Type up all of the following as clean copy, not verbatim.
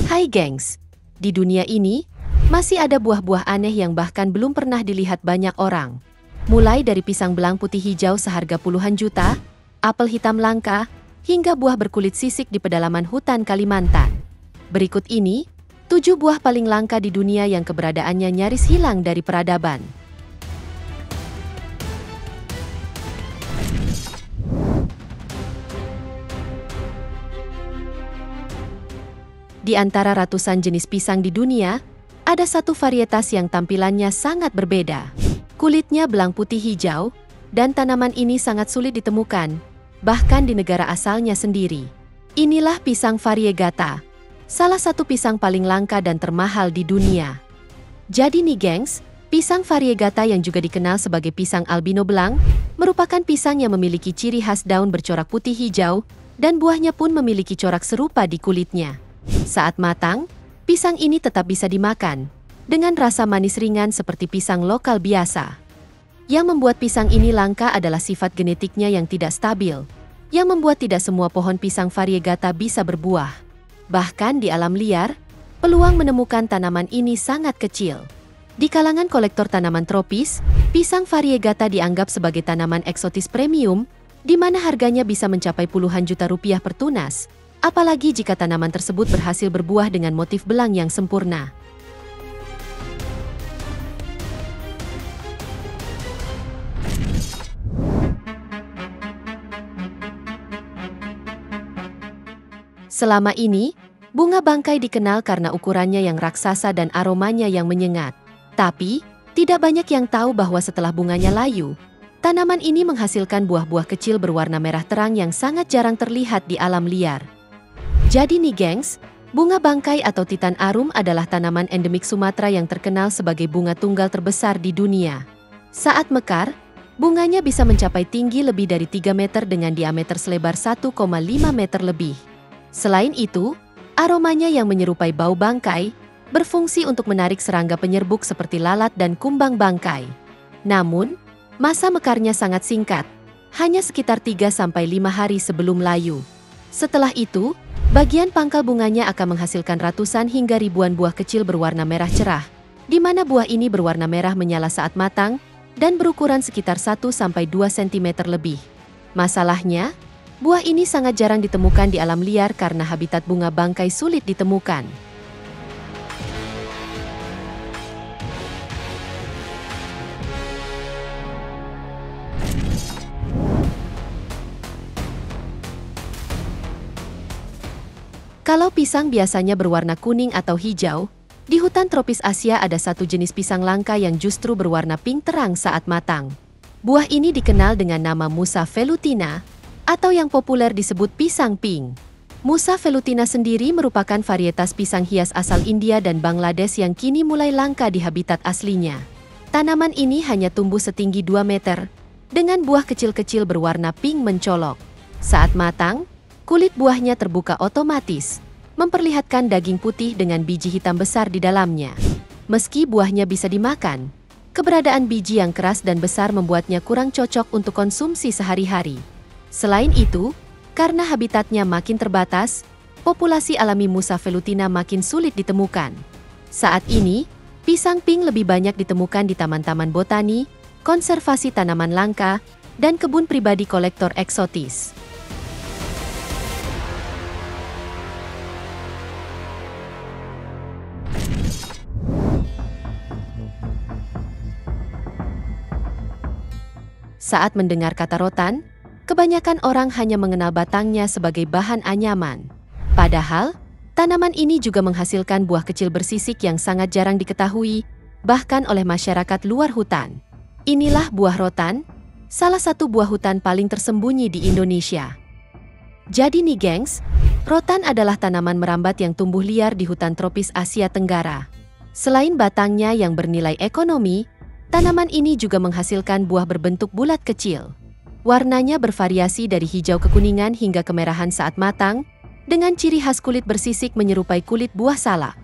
Hai gengs, di dunia ini, masih ada buah-buah aneh yang bahkan belum pernah dilihat banyak orang. Mulai dari pisang belang putih hijau seharga puluhan juta, apel hitam langka, hingga buah berkulit sisik di pedalaman hutan Kalimantan. Berikut ini, 7 buah paling langka di dunia yang keberadaannya nyaris hilang dari peradaban. Di antara ratusan jenis pisang di dunia, ada satu varietas yang tampilannya sangat berbeda. Kulitnya belang putih hijau, dan tanaman ini sangat sulit ditemukan, bahkan di negara asalnya sendiri. Inilah pisang variegata, salah satu pisang paling langka dan termahal di dunia. Jadi nih gengs, pisang variegata yang juga dikenal sebagai pisang albino belang, merupakan pisang yang memiliki ciri khas daun bercorak putih hijau, dan buahnya pun memiliki corak serupa di kulitnya. Saat matang, pisang ini tetap bisa dimakan, dengan rasa manis ringan seperti pisang lokal biasa. Yang membuat pisang ini langka adalah sifat genetiknya yang tidak stabil, yang membuat tidak semua pohon pisang variegata bisa berbuah. Bahkan di alam liar, peluang menemukan tanaman ini sangat kecil. Di kalangan kolektor tanaman tropis, pisang variegata dianggap sebagai tanaman eksotis premium, di mana harganya bisa mencapai puluhan juta rupiah per tunas. Apalagi jika tanaman tersebut berhasil berbuah dengan motif belang yang sempurna. Selama ini, bunga bangkai dikenal karena ukurannya yang raksasa dan aromanya yang menyengat. Tapi, tidak banyak yang tahu bahwa setelah bunganya layu, tanaman ini menghasilkan buah-buah kecil berwarna merah terang yang sangat jarang terlihat di alam liar. Jadi nih gengs, bunga bangkai atau titan arum adalah tanaman endemik Sumatera yang terkenal sebagai bunga tunggal terbesar di dunia. Saat mekar, bunganya bisa mencapai tinggi lebih dari 3 meter dengan diameter selebar 1,5 meter lebih. Selain itu, aromanya yang menyerupai bau bangkai, berfungsi untuk menarik serangga penyerbuk seperti lalat dan kumbang bangkai. Namun, masa mekarnya sangat singkat, hanya sekitar 3-5 hari sebelum layu. Setelah itu, bagian pangkal bunganya akan menghasilkan ratusan hingga ribuan buah kecil berwarna merah cerah, di mana buah ini berwarna merah menyala saat matang dan berukuran sekitar 1-2 cm lebih. Masalahnya, buah ini sangat jarang ditemukan di alam liar karena habitat bunga bangkai sulit ditemukan. Kalau pisang biasanya berwarna kuning atau hijau, di hutan tropis Asia ada satu jenis pisang langka yang justru berwarna pink terang saat matang. Buah ini dikenal dengan nama Musa velutina, atau yang populer disebut pisang pink. Musa velutina sendiri merupakan varietas pisang hias asal India dan Bangladesh yang kini mulai langka di habitat aslinya. Tanaman ini hanya tumbuh setinggi 2 meter, dengan buah kecil-kecil berwarna pink mencolok. Saat matang, kulit buahnya terbuka otomatis, memperlihatkan daging putih dengan biji hitam besar di dalamnya. Meski buahnya bisa dimakan, keberadaan biji yang keras dan besar membuatnya kurang cocok untuk konsumsi sehari-hari. Selain itu, karena habitatnya makin terbatas, populasi alami Musa velutina makin sulit ditemukan. Saat ini, pisang pink lebih banyak ditemukan di taman-taman botani, konservasi tanaman langka, dan kebun pribadi kolektor eksotis. Saat mendengar kata rotan, kebanyakan orang hanya mengenal batangnya sebagai bahan anyaman. Padahal, tanaman ini juga menghasilkan buah kecil bersisik yang sangat jarang diketahui, bahkan oleh masyarakat luar hutan. Inilah buah rotan, salah satu buah hutan paling tersembunyi di Indonesia. Jadi nih gengs, rotan adalah tanaman merambat yang tumbuh liar di hutan tropis Asia Tenggara. Selain batangnya yang bernilai ekonomi, tanaman ini juga menghasilkan buah berbentuk bulat kecil. Warnanya bervariasi dari hijau kekuningan hingga kemerahan saat matang, dengan ciri khas kulit bersisik menyerupai kulit buah salak.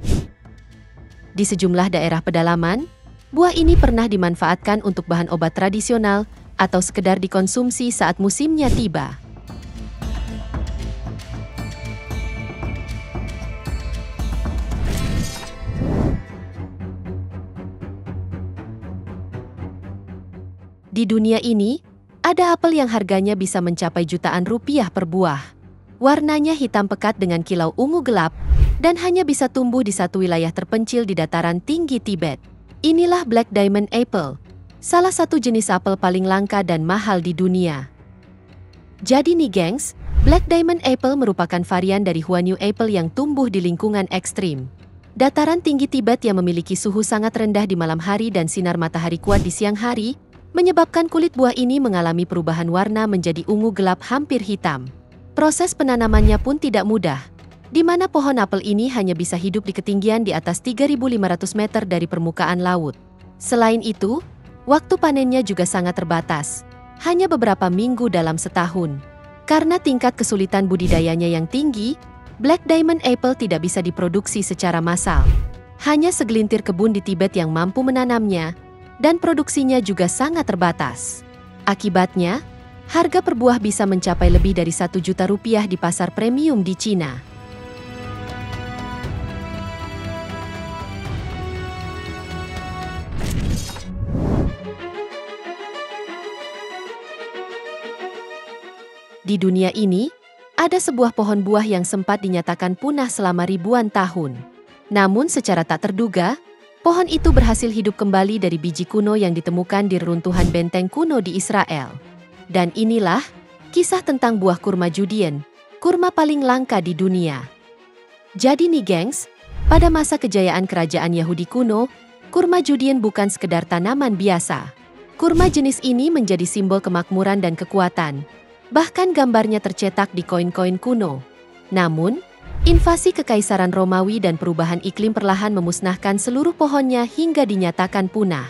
Di sejumlah daerah pedalaman, buah ini pernah dimanfaatkan untuk bahan obat tradisional atau sekedar dikonsumsi saat musimnya tiba. Di dunia ini, ada apel yang harganya bisa mencapai jutaan rupiah per buah. Warnanya hitam pekat dengan kilau ungu gelap, dan hanya bisa tumbuh di satu wilayah terpencil di dataran tinggi Tibet. Inilah Black Diamond Apple, salah satu jenis apel paling langka dan mahal di dunia. Jadi nih gengs, Black Diamond Apple merupakan varian dari Huanyu Apple yang tumbuh di lingkungan ekstrim. Dataran tinggi Tibet yang memiliki suhu sangat rendah di malam hari dan sinar matahari kuat di siang hari, menyebabkan kulit buah ini mengalami perubahan warna menjadi ungu gelap hampir hitam. Proses penanamannya pun tidak mudah, di mana pohon apel ini hanya bisa hidup di ketinggian di atas 3.500 meter dari permukaan laut. Selain itu, waktu panennya juga sangat terbatas, hanya beberapa minggu dalam setahun. Karena tingkat kesulitan budidayanya yang tinggi, Black Diamond Apple tidak bisa diproduksi secara massal. Hanya segelintir kebun di Tibet yang mampu menanamnya, dan produksinya juga sangat terbatas. Akibatnya, harga per buah bisa mencapai lebih dari 1 juta rupiah di pasar premium di Cina. Di dunia ini, ada sebuah pohon buah yang sempat dinyatakan punah selama ribuan tahun. Namun secara tak terduga, pohon itu berhasil hidup kembali dari biji kuno yang ditemukan di reruntuhan benteng kuno di Israel. Dan inilah kisah tentang buah kurma Judean, kurma paling langka di dunia. Jadi nih gengs, pada masa kejayaan kerajaan Yahudi kuno, kurma Judean bukan sekedar tanaman biasa. Kurma jenis ini menjadi simbol kemakmuran dan kekuatan. Bahkan gambarnya tercetak di koin-koin kuno. Namun, invasi Kekaisaran Romawi dan perubahan iklim perlahan memusnahkan seluruh pohonnya hingga dinyatakan punah.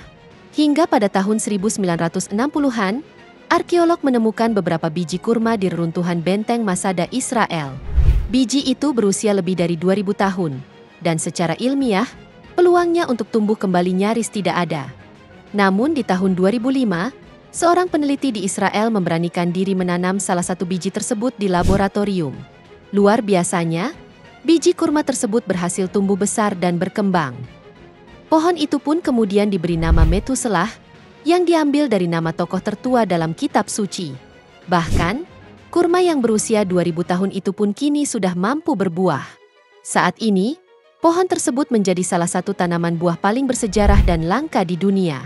Hingga pada tahun 1960-an, arkeolog menemukan beberapa biji kurma di reruntuhan benteng Masada Israel. Biji itu berusia lebih dari 2000 tahun, dan secara ilmiah, peluangnya untuk tumbuh kembali nyaris tidak ada. Namun di tahun 2005, seorang peneliti di Israel memberanikan diri menanam salah satu biji tersebut di laboratorium. Luar biasanya, biji kurma tersebut berhasil tumbuh besar dan berkembang. Pohon itu pun kemudian diberi nama Methuselah, yang diambil dari nama tokoh tertua dalam kitab suci. Bahkan, kurma yang berusia 2000 tahun itu pun kini sudah mampu berbuah. Saat ini, pohon tersebut menjadi salah satu tanaman buah paling bersejarah dan langka di dunia.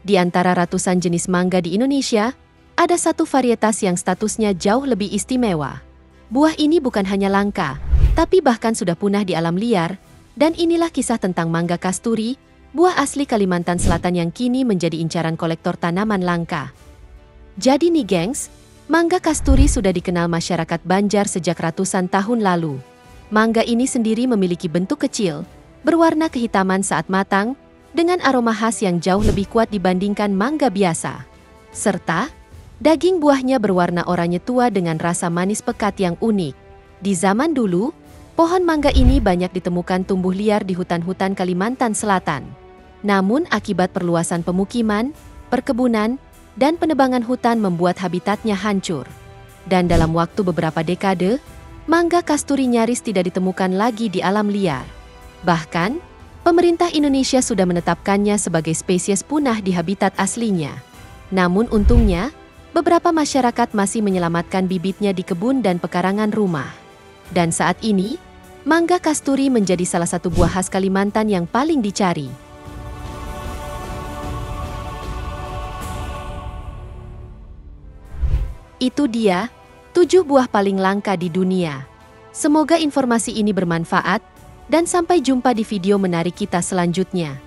Di antara ratusan jenis mangga di Indonesia, ada satu varietas yang statusnya jauh lebih istimewa. Buah ini bukan hanya langka, tapi bahkan sudah punah di alam liar, dan inilah kisah tentang mangga kasturi, buah asli Kalimantan Selatan yang kini menjadi incaran kolektor tanaman langka. Jadi nih gengs, mangga kasturi sudah dikenal masyarakat Banjar sejak ratusan tahun lalu. Mangga ini sendiri memiliki bentuk kecil, berwarna kehitaman saat matang, dengan aroma khas yang jauh lebih kuat dibandingkan mangga biasa. Serta, daging buahnya berwarna oranye tua dengan rasa manis pekat yang unik. Di zaman dulu, pohon mangga ini banyak ditemukan tumbuh liar di hutan-hutan Kalimantan Selatan. Namun akibat perluasan pemukiman, perkebunan, dan penebangan hutan membuat habitatnya hancur. Dan dalam waktu beberapa dekade, mangga kasturi nyaris tidak ditemukan lagi di alam liar. Bahkan, pemerintah Indonesia sudah menetapkannya sebagai spesies punah di habitat aslinya. Namun untungnya, beberapa masyarakat masih menyelamatkan bibitnya di kebun dan pekarangan rumah. Dan saat ini, mangga kasturi menjadi salah satu buah khas Kalimantan yang paling dicari. Itu dia, 7 buah paling langka di dunia. Semoga informasi ini bermanfaat, dan sampai jumpa di video menarik kita selanjutnya.